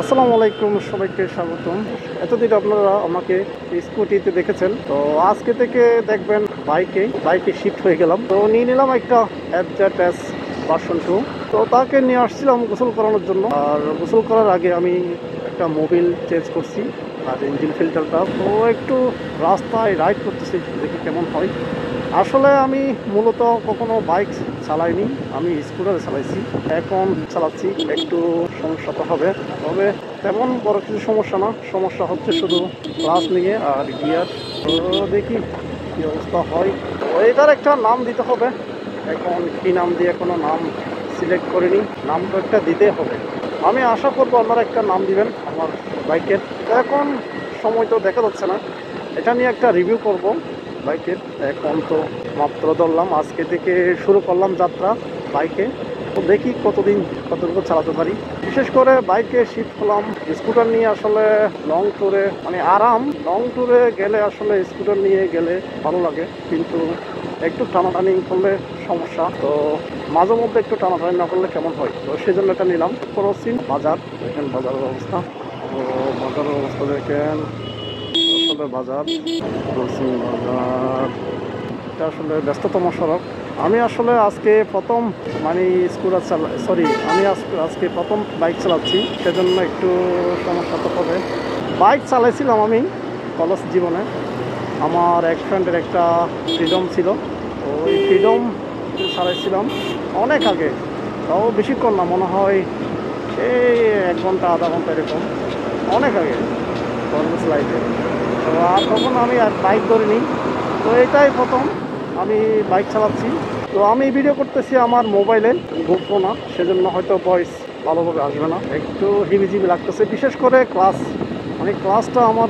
আসসালামু আলাইকুম, সবাইকে স্বাগতম। এতদিন আপনারা আমাকে স্কুটিতে দেখেছেন, তো আজকে থেকে দেখবেন বাইকে শিফট হয়ে গেলাম। তো নিয়ে নিলাম একটা FZ ভার্সন 2। তো তাকে নিয়ে আসছিলাম গোসল করানোর জন্য। আর গোসল করার আগে আমি একটা মোবিল চেঞ্জ করছি আর ইঞ্জিন ফিল্টারটা। তো একটু রাস্তায় রাইড করতেছি, দেখি কেমন হয়। আসলে আমি মূলত কখনো বাইক চালাইনি, আমি স্কুটার চালাইছি, এখন চালাচ্ছি। একটু সমস্যা তো হবে, তবে তেমন বড় কিছু সমস্যা না। সমস্যা হচ্ছে শুধু ক্লাচ নিয়ে আর গিয়ার। তো দেখি কি অবস্থা হয়। তো এটার একটা নাম দিতে হবে। এখন কি নাম দিয়ে কোনো নাম সিলেক্ট করিনি, নাম তো একটা দিতে হবে। আমি আশা করবো আপনারা একটা নাম দিবেন আমার বাইকের। এখন সময় তো দেখা যাচ্ছে না, এটা নিয়ে একটা রিভিউ করব বাইকের। এখন তো মাত্র ধরলাম, আজকে থেকে শুরু করলাম যাত্রা বাইকে। তো দেখি কতটুকু চালাতে পারি। বিশেষ করে বাইকে শিফট হলাম, স্কুটার নিয়ে আসলে লং ট্যুরে মানে আরাম। লং ট্যুরে গেলে আসলে স্কুটার নিয়ে গেলে ভালো লাগে, কিন্তু একটু টানাটানি করলে সমস্যা। তো মাঝে মধ্যে একটু টানাটানি না করলে কেমন হয়, তো সেই জন্য এটা নিলাম। ক্রসিং বাজার, দেখেন বাজারের অবস্থা। তো বাজারের অবস্থা দেখেন, আসলে বাজার, ক্রসিং বাজার, এটা আসলে ব্যস্ততম সড়ক। আমি আসলে আজকে প্রথম মানে স্কুটার আজকে প্রথম বাইক চালাচ্ছি, সেজন্য একটু সমস্যা তো হবে। বাইক চালাইছিলাম আমি কলেজ জীবনে। আমার এক ফ্রেন্ডের একটা ফ্রিডম ছিল, ওই ফ্রিডম চালাইছিলাম অনেক আগে, তাও বেশিক্ষণ না, মনে হয় এই 1 ঘন্টা আধা ঘন্টা এরকম, অনেক আগে কলেজ লাইফে। তো আর তখন আমি আর বাইক ধরিনি, তো এটাই প্রথম আমি বাইক চালাচ্ছি। তো আমি ভিডিও করতেছি আমার মোবাইলে, GoPro না, সেজন্য হয়তো ভয়েস ভালোভাবে আসবে না, একটু হিবিজিবি লাগতেছে। বিশেষ করে ক্লাসটা আমার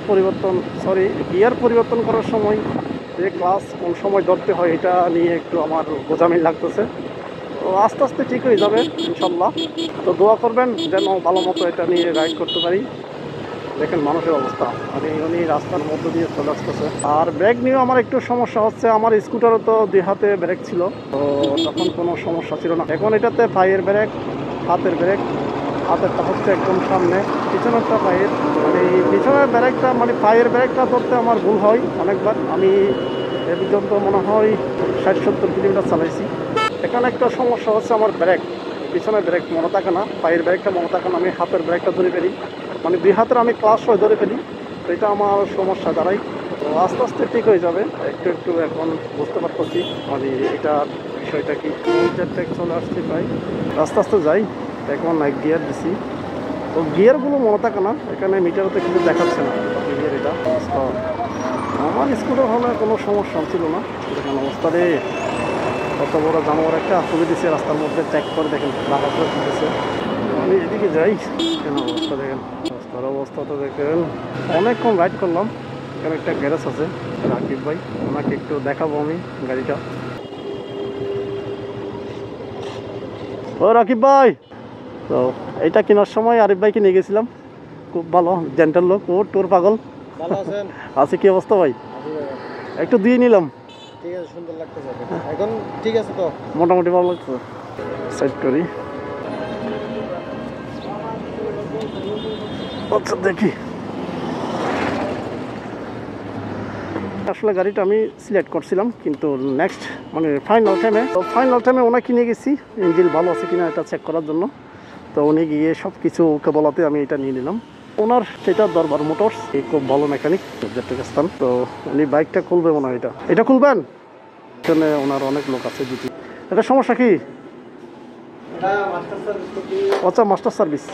গিয়ার পরিবর্তন করার সময় যে ক্লাস কোন সময় ধরতে হয়, এটা নিয়ে একটু আমার গোজামিল লাগতেছে। তো আস্তে আস্তে ঠিক হয়ে যাবে ইনশাল্লাহ। তো দোয়া করবেন যেন ভালো মতো এটা নিয়ে রাইড করতে পারি। দেখেন মানুষের অবস্থা, মানে উনি রাস্তার মধ্য দিয়ে চলে আসতেছে। আর ব্রেক নিয়েও আমার একটু সমস্যা হচ্ছে। আমার স্কুটারও তো 2 হাতে ব্রেক ছিল, তো তখন কোনো সমস্যা ছিল না। এখন এটাতে পায়ের ব্রেক, হাতের ব্রেক। হাতেরটা হচ্ছে একদম সামনে, পিছনেরটা পায়ের। মানে পিছনের ব্রেকটা মানে পায়ের ব্রেকটা ধরতে আমার ভুল হয় অনেকবার। আমি এ পর্যন্ত মনে হয় 60-70 কিলোমিটার চালাইছি। এখানে একটা সমস্যা হচ্ছে, আমার ব্রেক, পিছনের ব্রেক মনে থাকে না, পায়ের ব্রেকটা মনে থাকে না। আমি হাতের ব্রেকটা ধরে ফেলি, মানে 2 হাতের আমি ক্লাস ধরে ফেলি। তো এটা আমার সমস্যা দাঁড়ায়। তো আস্তে আস্তে ঠিক হয়ে যাবে, একটু একটু এখন বুঝতে পারতেছি মানে এটার বিষয়টা কি। চলে আসছি প্রায়, আস্তে আস্তে যাই। এখন এক গিয়ার দিছি, তো গিয়ারগুলো মনে থাকে না, এখানে মিটারতে কিছু দেখাচ্ছে না গিয়ার। এটা আমার স্কুটার হলে কোনো সমস্যা ছিল না। দেখেন অবস্থা রে, কত বড় জানোয়ার একটা তুলে দিচ্ছে রাস্তার মধ্যে, চেক করে দেখেন রাখা করে তুলতেছে। আমি এদিকে যাই, কেন অবস্থা দেখেন, রাস্তার অবস্থা তো দেখেন। অনেকক্ষণ রাইড করলাম। এখানে একটা গ্যারেজ আছে, রাকিব ভাই, ওনাকে একটু দেখাবো আমি গাড়িটা। ও রাকিব ভাই, তো এইটা কেনার সময় আরিফ ভাইকে নিয়ে গেছিলাম, খুব ভালো জেন্টাল লোক, ও ট্যুর পাগল। ভালো আছেন? আছে কি অবস্থা ভাই? একটু দিয়ে নিলাম, ঠিক আছে, সুন্দর লাগতেছে এখন। ঠিক আছে, তো মোটামুটি ভালো লাগছে। সাইড করি, আচ্ছা দেখি। আসলে গাড়িটা আমি সিলেক্ট করছিলাম, কিন্তু নেক্সট মানে ফাইনাল টাইমে ওনাকে নিয়ে গেছি ইঞ্জিন ভালো আছে কিনা এটা চেক করার জন্য। তো উনি গিয়ে সব কিছু ওকে বলাতে আমি এটা নিয়ে নিলাম। ওনার সেটা দরবার মোটরস, খুব ভালো মেকানিক স্থান। তো উনি বাইকটা খুলবে মনে হয়, এটা খুলবেন। এখানে ওনার অনেক লোক আছে যদি। এটা সমস্যা কি? আচ্ছা, মাস্টার সার্ভিস।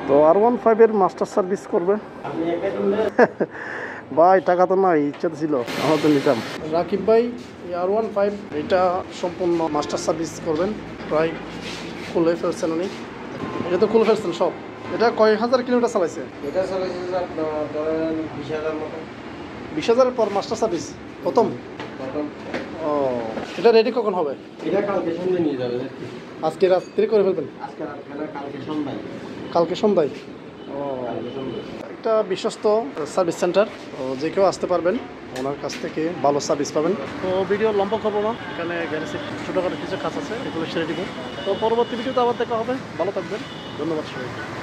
তো R15 এর মাস্টার সার্ভিস করবে ভাই, টাকা তো নাই, ইচ্ছা তো ছিল, আমার তো নিতাম। রাকিব ভাই R15 এটা সম্পূর্ণ মাস্টার সার্ভিস করবেন, প্রায় খুলে ফেলছেন উনি। এটা তো খুলে ফেলছেন সব। এটা কয় হাজার কিলোমিটার চালাইছে? এটা চালাইছে আপনার ধরেন 20,000 মতো। 20,000-এর পর মাস্টার সার্ভিস প্রথম। ও, এটা রেডি কখন হবে? এটা কালকে সন্ধ্যায় নিয়ে যাবে। আজকে রাত্রে করে ফেলবেন? আজকে রাত না, কালকে সন্ধ্যায়। কালকে সন্ধ্যায়? ও, একটা বিশ্বস্ত সার্ভিস সেন্টার, যে কেউ আসতে পারবেন, ওনার কাছ থেকে ভালো সার্ভিস পাবেন। তো ভিডিও লম্বা করবো না, এখানে গ্যারেজে ছোটোখাটো কিছু কাজ আছে, এগুলো সেরে দিব। তো পরবর্তী ভিডিওতে আবার দেখা হবে, ভালো থাকবেন, ধন্যবাদ সবাইকে।